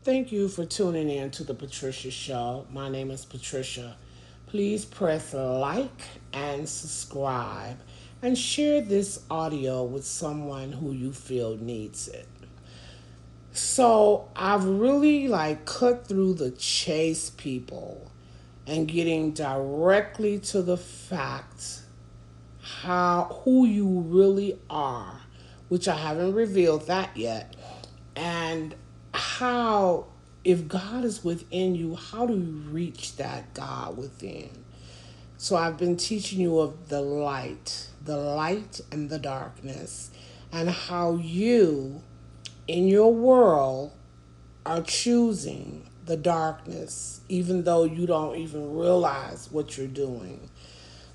Thank you for tuning in to the Patricia Show. My name is Patricia. Please press like and subscribe and share this audio with someone who you feel needs it. So, I've really cut through the chase people and getting directly to the fact how who you really are, which I haven't revealed that yet, and how if God is within you, how do you reach that God within? So I've been teaching you of the light and the darkness, and how you in your world are choosing the darkness, even though you don't even realize what you're doing.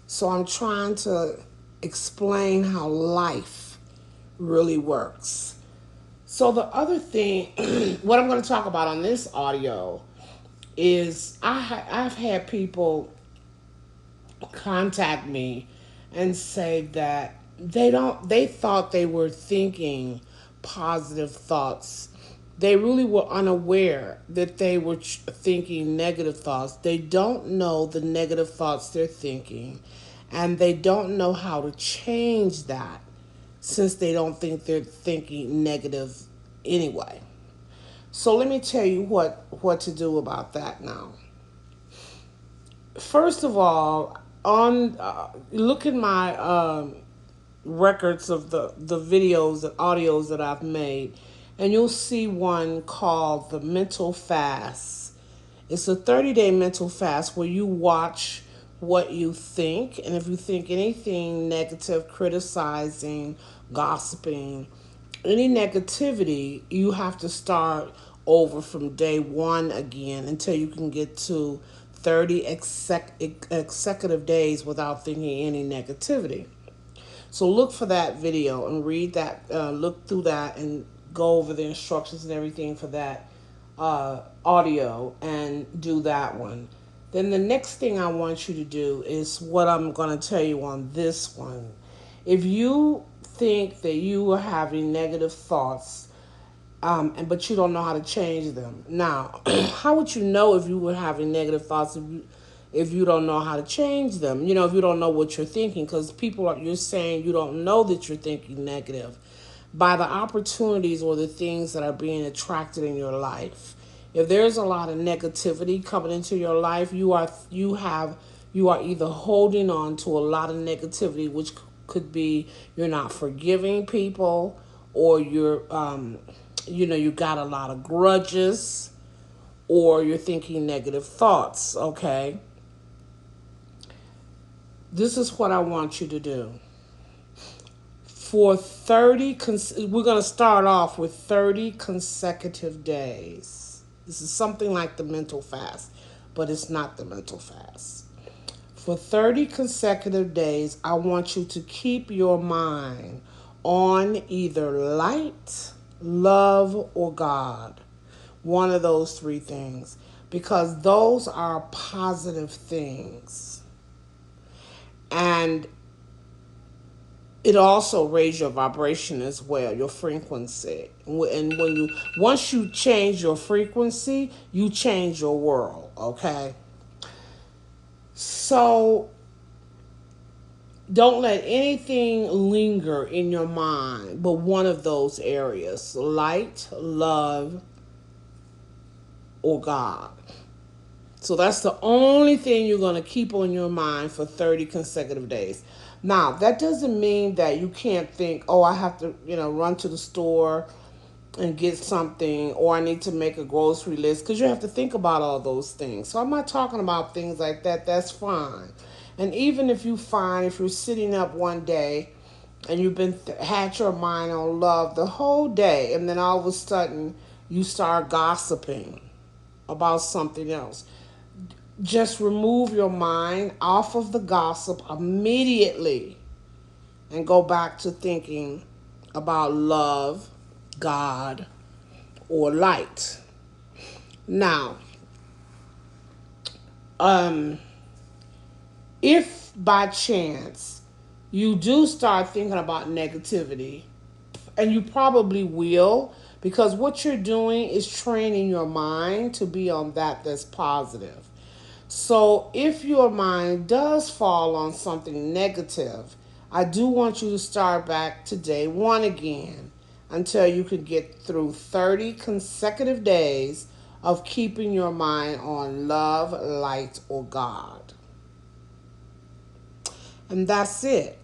So I'm trying to explain how life really works. So the other thing, what I'm going to talk about on this audio is I've had people contact me and say that they thought they were thinking positive thoughts. They really were unaware that they were thinking negative thoughts. They don't know the negative thoughts they're thinking, and they don't know how to change that since they don't think they're thinking negative anyway. So let me tell you what to do about that now. First of all, on look at my records of the videos and audios that I've made, and you'll see one called the Mental Fast. It's a 30-day mental fast where you watch what you think, and if you think anything negative, criticizing, gossiping, any negativity, you have to start over from day one again until you can get to 30 consecutive days without thinking any negativity. So look for that video and read that, look through that and go over the instructions and everything for that audio and do that one. Then the next thing I want you to do is what I'm going to tell you on this one. If you think that you are having negative thoughts, but you don't know how to change them. Now, how would you know if you were having negative thoughts if you don't know how to change them? You know, if you don't know what you're thinking, because you're saying you don't know that you're thinking negative by the opportunities or the things that are being attracted in your life. If there's a lot of negativity coming into your life, you are either holding on to a lot of negativity, which could be you're not forgiving people, or you got a lot of grudges, or you're thinking negative thoughts. Okay, this is what I want you to do. For we're going to start off with 30 consecutive days. This is something like the mental fast, but it's not the mental fast. For 30 consecutive days, I want you to keep your mind on either light, love, or God. One of those three things. Because those are positive things. And it also raises your vibration as well, your frequency. And once you change your frequency, you change your world, okay? So don't let anything linger in your mind but one of those areas: light, love, or God. So that's the only thing you're going to keep on your mind for 30 consecutive days. Now, that doesn't mean that you can't think, oh, I have to, run to the store and get something, or I need to make a grocery list, because you have to think about all those things. So I'm not talking about things like that. That's fine. And even if you're sitting up one day and you've had your mind on love the whole day, and then all of a sudden you start gossiping about something else, just remove your mind off of the gossip immediately and go back to thinking about love, God, or light. Now, if by chance you do start thinking about negativity, and you probably will, because what you're doing is training your mind to be on that's positive. So if your mind does fall on something negative, I do want you to start back to day one again until you can get through 30 consecutive days of keeping your mind on love, light, or God. And that's it.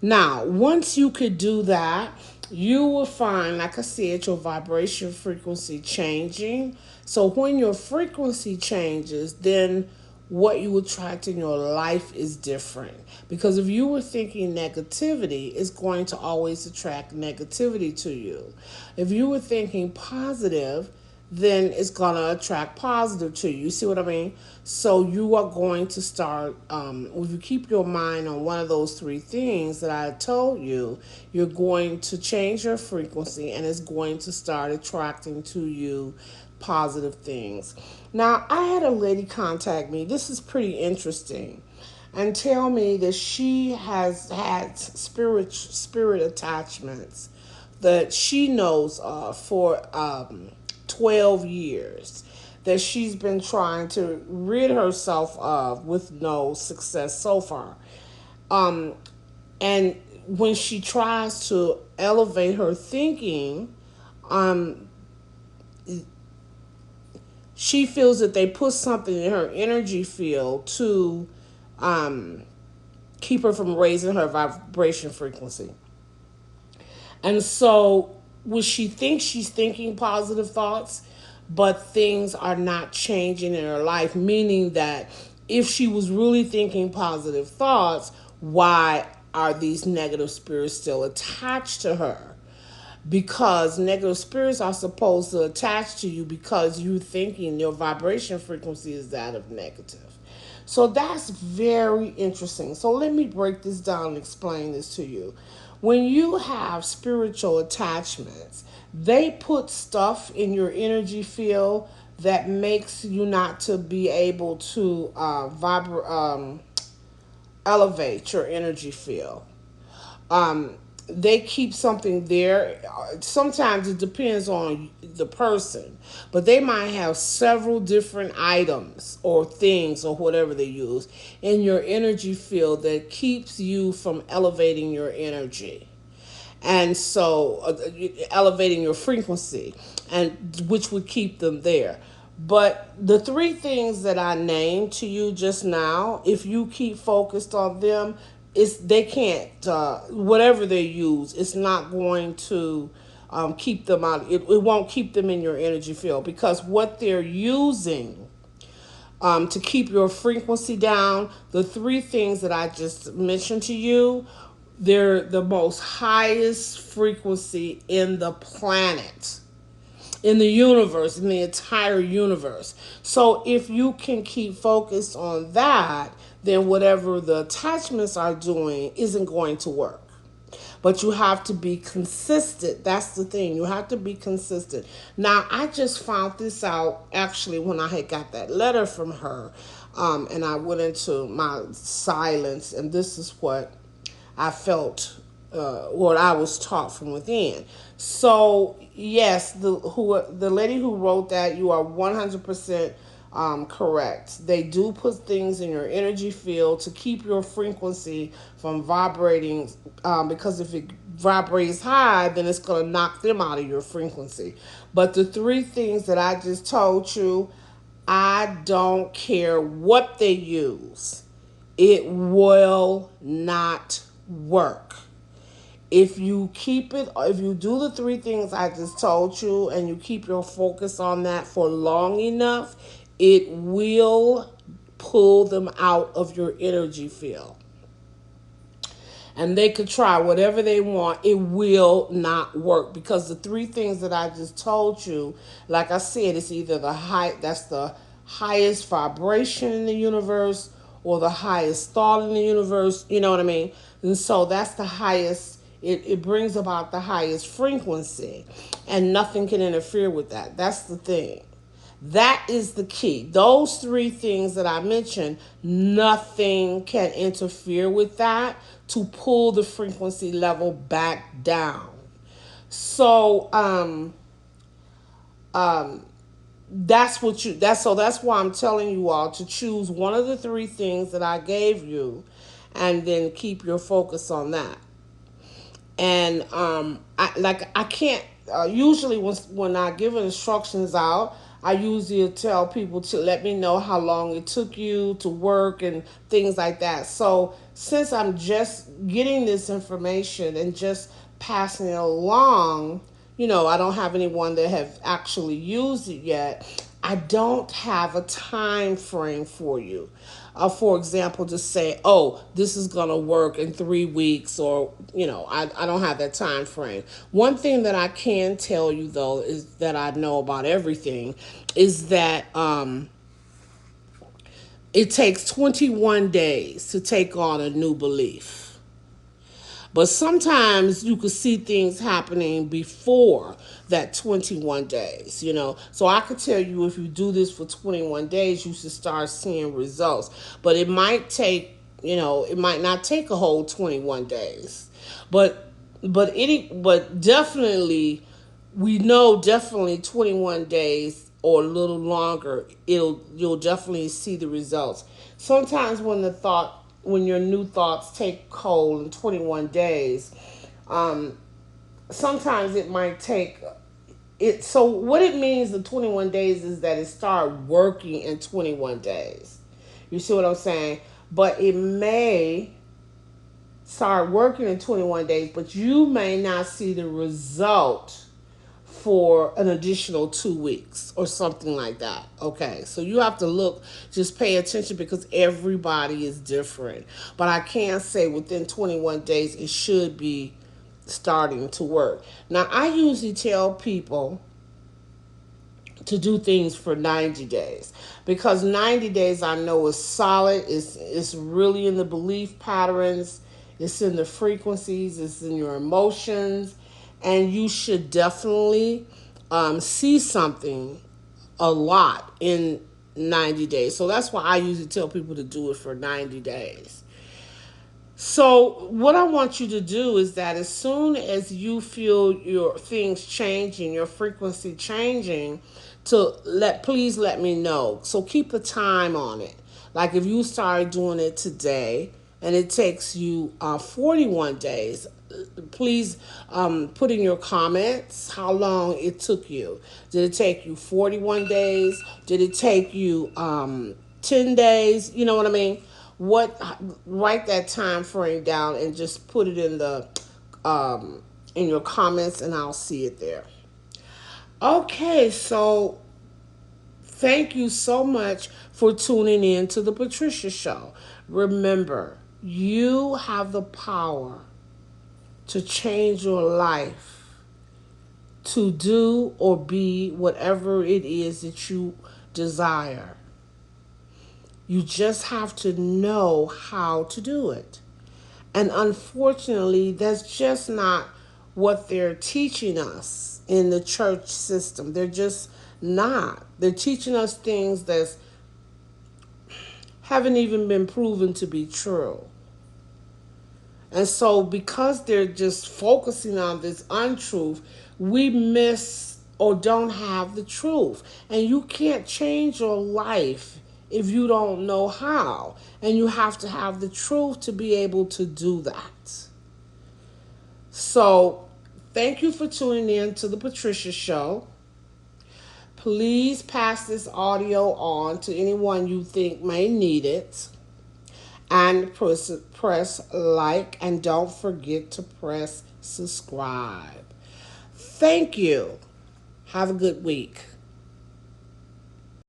Now, once you could do that, you will find, like I said, your vibration frequency changing. So when your frequency changes, then what you attract in your life is different. Because if you were thinking negativity, it's going to always attract negativity to you. If you were thinking positive, then it's going to attract positive to you. You see what I mean? So you are going to start, if you keep your mind on one of those three things that I told you, you're going to change your frequency and it's going to start attracting to you positive things. Now, I had a lady contact me. This is pretty interesting. And tell me that she has had spirit attachments that she knows of for 12 years that she's been trying to rid herself of with no success so far. And when she tries to elevate her thinking, she feels that they put something in her energy field to keep her from raising her vibration frequency. And so when she thinks she's thinking positive thoughts, but things are not changing in her life, meaning that if she was really thinking positive thoughts, why are these negative spirits still attached to her? Because negative spirits are supposed to attach to you because you're thinking your vibration frequency is that of negative. So that's very interesting. So let me break this down and explain this to you. When you have spiritual attachments, they put stuff in your energy field that makes you not to be able to elevate your energy field. They keep something there. Sometimes it depends on the person, but they might have several different items or things or whatever they use in your energy field that keeps you from elevating your energy. And so elevating your frequency, and which would keep them there. But the three things that I named to you just now, if you keep focused on them, it's they can't whatever they use, it's not going to keep them out. It won't keep them in your energy field because what they're using to keep your frequency down, the three things that I just mentioned to you, they're the most highest frequency in the planet, in the universe, in the entire universe. So if you can keep focused on that, then whatever the attachments are doing isn't going to work. But you have to be consistent. That's the thing. You have to be consistent. Now, I just found this out actually when I had got that letter from her. And I went into my silence, and this is what I felt, what I was taught from within. So yes, the lady who wrote that, you are 100% correct. They do put things in your energy field to keep your frequency from vibrating, because if it vibrates high, then it's going to knock them out of your frequency. But the three things that I just told you, I don't care what they use, it will not work. If you do the three things I just told you and you keep your focus on that for long enough, it will pull them out of your energy field. And they could try whatever they want, it will not work, because the three things that I just told you, like I said, it's either that's the highest vibration in the universe or the highest thought in the universe, you know what I mean? And so that's the highest, it brings about the highest frequency, and nothing can interfere with that. That's the thing. That is the key. Those three things that I mentioned, nothing can interfere with that to pull the frequency level back down. So that's why I'm telling you all to choose one of the three things that I gave you, and then keep your focus on that. And I can't usually when I give instructions out, I usually tell people to let me know how long it took you to work and things like that. So since I'm just getting this information and just passing it along, I don't have anyone that have actually used it yet. I don't have a time frame for you. For example, to say, oh, this is going to work in 3 weeks, or, I don't have that time frame. One thing that I can tell you, though, is that I know about everything is that it takes 21 days to take on a new belief. But sometimes you could see things happening before that 21 days. So I could tell you if you do this for 21 days, you should start seeing results. But it might not take a whole 21 days. But definitely we know definitely 21 days or a little longer, you'll definitely see the results. Sometimes when your new thoughts take hold in 21 days, sometimes it might take it. So what it means the 21 days is that it start working in 21 days. You see what I'm saying? But it may start working in 21 days, but you may not see the result for an additional 2 weeks or something like that. Okay, so you have to just pay attention because everybody is different. But I can say within 21 days, it should be starting to work. Now, I usually tell people to do things for 90 days because 90 days I know is solid. It's really in the belief patterns, it's in the frequencies, it's in your emotions, and you should definitely see something a lot in 90 days. So that's why I usually tell people to do it for 90 days. So what I want you to do is that as soon as you feel your things changing, your frequency changing, please let me know. So keep a time on it. Like if you started doing it today and it takes you 41 days, please put in your comments how long it took you. Did it take you 41 days? Did it take you 10 days? You know what I mean? What Write that time frame down and just put it in your comments, and I'll see it there. Okay, so thank you so much for tuning in to the Patricia Show. Remember, you have the power to change your life, to do or be whatever it is that you desire. You just have to know how to do it. And unfortunately, that's just not what they're teaching us in the church system. They're just not. They're teaching us things that haven't even been proven to be true. And so, because they're just focusing on this untruth, we miss or don't have the truth. And you can't change your life if you don't know how. And you have to have the truth to be able to do that. So, thank you for tuning in to the Patricia Show. Please pass this audio on to anyone you think may need it. And press like, and don't forget to press subscribe. Thank you. Have a good week.